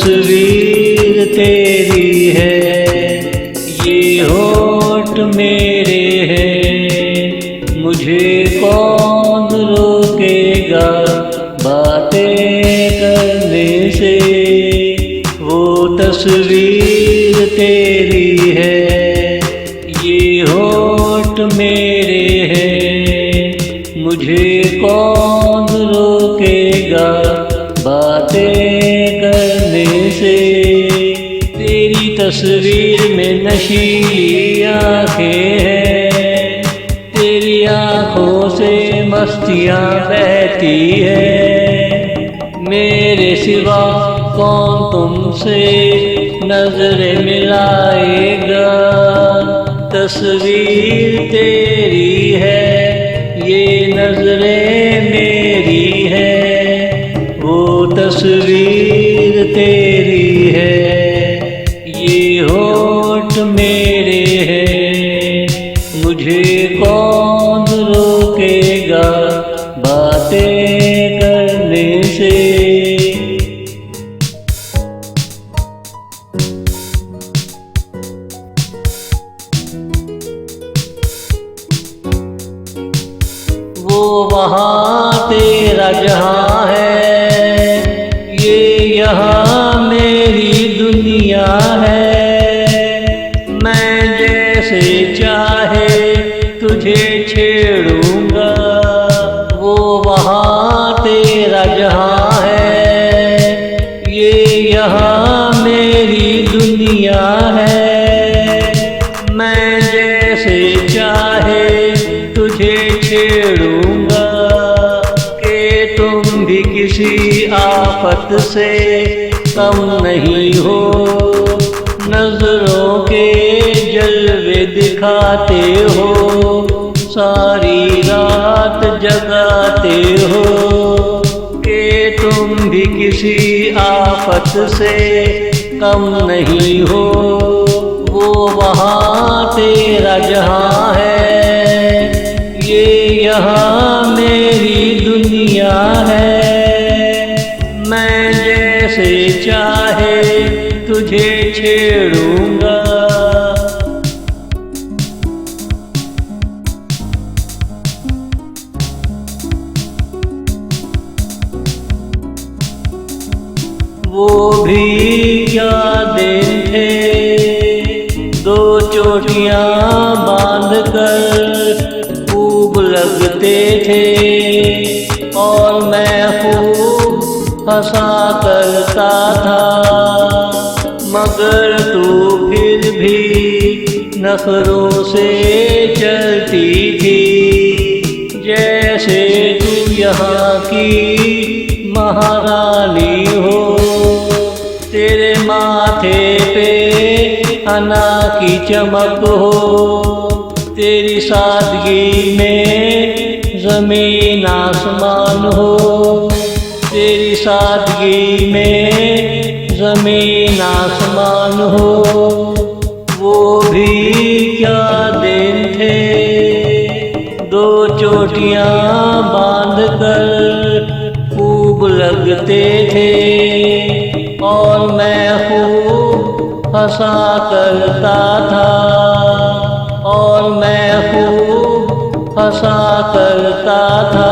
तस्वीर तेरी है, ये होठ मेरे हैं, मुझे कौन रोकेगा बातें करने से। वो तस्वीर तेरी है, ये होठ मेरे हैं, मुझे कौन रोकेगा बातें करने से। तेरी तस्वीर में नशीली आँखें हैं, तेरी आँखों से मस्तियाँ बहती है। मेरे सिवा कौन तुमसे नजरें मिलाएगा। तस्वीर तेरी है, ये नजरें मेरी है। वो तस्वीर तेरी है, ये होठ मेरे हैं, मुझे कौन रोकेगा बातें करने से। वो वहाँ तेरा जहाँ है, ये यहाँ मेरी दुनिया है। मैं जैसे चाहे तुझे छेड़ूंगा। वो वहाँ तेरा जहाँ है, ये यहाँ मेरी दुनिया है। मैं जैसे चाहे तुझे छेड़ूंगा कि तुम भी किसी आफत से कम नहीं हो। नजरों के जलवे दिखाते हो, सारी रात जगाते हो कि तुम भी किसी आफत से कम नहीं हो। वो वहाँ तेरा जहाँ है, ये यहाँ मेरी दुनिया है। मैं जैसे चाहे तुझे छेड़ूंगा। वो भी क्या दिन थे, दो चोटियां बांध कर खूब लगते थे, और मैं खूब हंसा करता था। मगर तू फिर भी नखरों से चलती थी, जैसे तू यहाँ की महारानी हो। तेरे माथे पे हना की चमक हो, तेरी सादगी में ज़मीन आसमान हो। तेरी सादगी में ज़मीन आसमान हो। वो भी क्या दिन थे, दो चोटियां बांध कर खूब लगते थे, और मैं खूब हंसा करता था, और मैं खूब हंसा करता था।